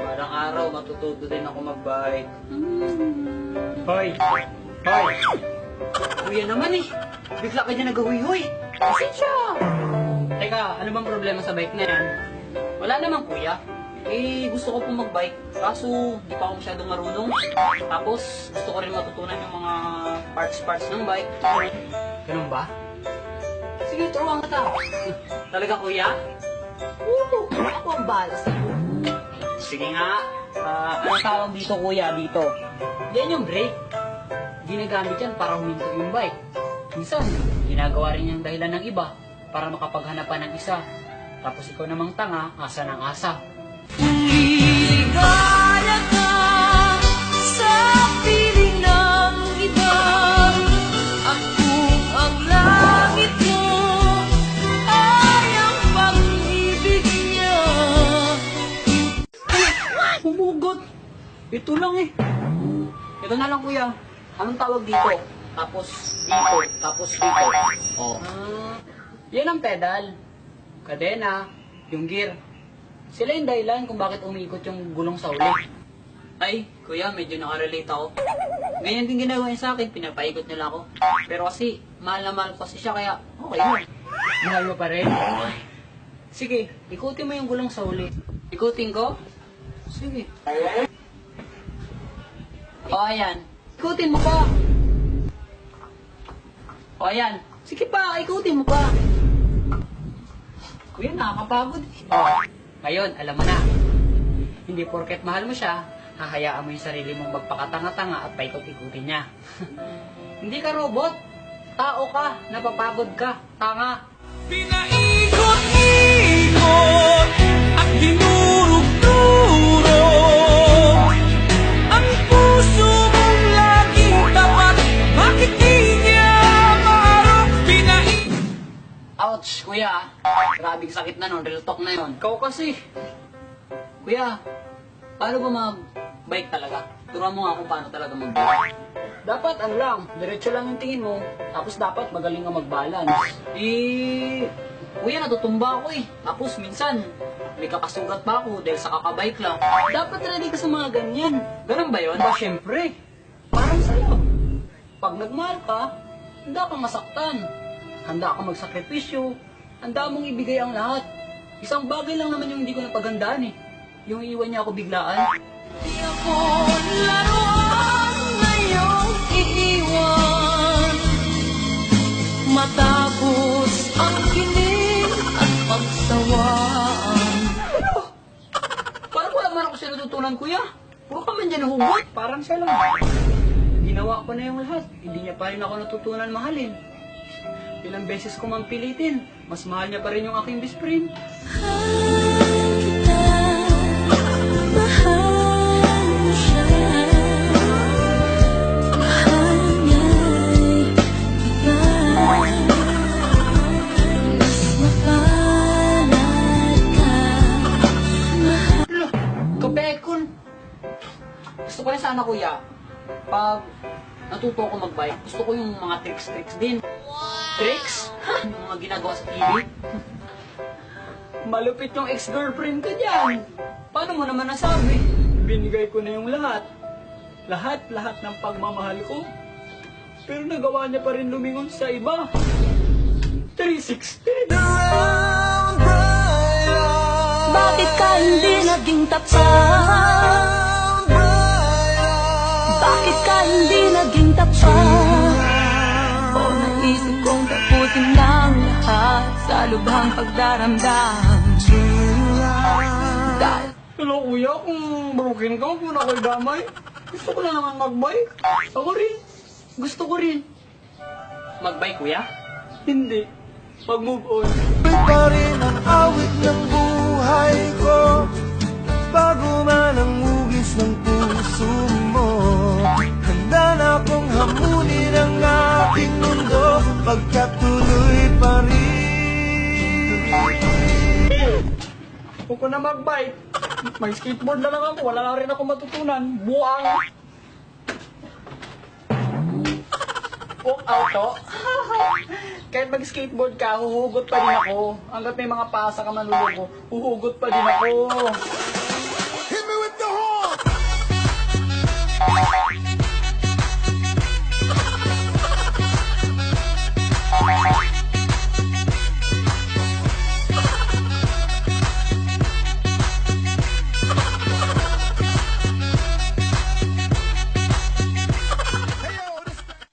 Parang araw, matututo din ako mag-bike. Hoy! Hoy! Kuya naman eh! Bigla ka dyan nag-huy-huy! Pasensya! Teka, ano bang problema sa bike na yan? Wala naman kuya. Eh, gusto ko pong mag-bike. Kaso, di pa ako masyadong marunong. Tapos, gusto ko rin matutunan yung mga parts-parts ng bike. Ganun ba? Sige, turuan kita. Talaga kuya? Oo, ako ang bahala sa'yo. Sige nga. Ano tawag dito kuya dito? Yan yung brake. Ginagamit yan para huminto yung bike. Minsan, ginagawa rin yung dahilan ng iba para makapaghanapan ng isa. Tapos ikaw namang tanga, asa ng asa. Ligaya ka sa piling ng iba. Ako ang langit mo ay ang pag-ibig niya. Humugot! Ito lang eh. Ito na lang kuya. Anong tawag dito? Tapos dito. Tapos dito. Oh. Yan ang pedal. Kadena. Yung gear. Sila yung dahilan kung bakit umiikot yung gulong sa uli. Ay, kuya, medyo nakarelate ako. Ganyan din ginagawa niya sa akin, pinapaikot niya lang ako. Pero kasi, mahal na mahal ko kasi siya, kaya okay yun. Mahal mo pa rin? Sige, ikutin mo yung gulong sa uli. Ikutin ko? Sige. O, ayan. Ikutin mo pa. O, ayan. Sige pa, ikutin mo pa. Kuya, nakakapagod eh. O, ngayon, alam mo na. Hindi porket mahal mo siya, hahayaan mo yung sarili mong magpakatanga-tanga at paikot-ikutin niya. Hindi ka robot. Tao ka, napapagod ka, tanga. Pinaikot-ikot at dinurog-durog ang puso mong laging tapat. Bakit di niya maarap? Ouch, kuya. Grabing sakit na nun, real talk na yun. Ikaw kasi. Kuya, paano ba mag-bike talaga? Turuan mo nga kung paano talaga mag-bike. Dapat ano lang, diretso lang yung tingin mo, tapos dapat magaling ka mag-balance. Kuya, natutumba ako eh. Tapos minsan, may kakasugat pa ako dahil sa kakabike lang. Dapat ready ka sa mga ganyan. Ganun ba yun? Ba, syempre. Parang sa'yo. Pag nagmahal ka, handa kang masaktan. Handa kang magsakripisyo. Handa mong ibigay ang lahat. Isang bagay lang naman yung hindi ko napagandaan eh. Yung iiwan niya ako biglaan. Di ako laruan ngayong iiwan. Matapos ang kilig at pagsawaan. Parang wala man ako siya natutunan, kuya. Puro ka man dyan hugot. Parang siya lang. Ginawa ko na yung lahat. Hindi niya pa rin ako natutunan mahalin. Ilang beses ko man pilitin, mas mahal niya pa rin yung aking best friend. Kabekon! Gusto ko rin sana, kuya, pag natuto ako mag-bike, gusto ko yung mga tricks din. Tricks? Yung mga ginagawa sa TV? Malupit yung ex-girlfriend ko dyan. Paano mo naman nasabi? Binigay ko na yung lahat. Lahat ng pagmamahal ko. Pero nagawa niya pa rin lumingon sa iba. 360. Bakit ka hindi naging tapat? Bakit ka hindi naging tapat? O naisip kong tapusin lang lahat sa lubhang pagdaramdam. Dahil Hello kuya, kung broken ka, huwag mo na ako'y damay. Gusto ko lang naman mag-bike. Ako rin. Gusto ko rin. Mag-bike kuya? Hindi. Mag-move on. Pa rin ang awit ng buhay ko, bago man ang ugis ng puso mo. Handa na akong hamunin ang aking mundo, pagkatuloy pa rin. Huwag ko na mag-bike. May skateboard na lang ako. Wala na rin ako matutunan. Buang. Oh, auto. Kahit mag-skateboard ka, huhugot pa din ako. Hanggat may mga pasa ka manluloko, huhugot pa din ako.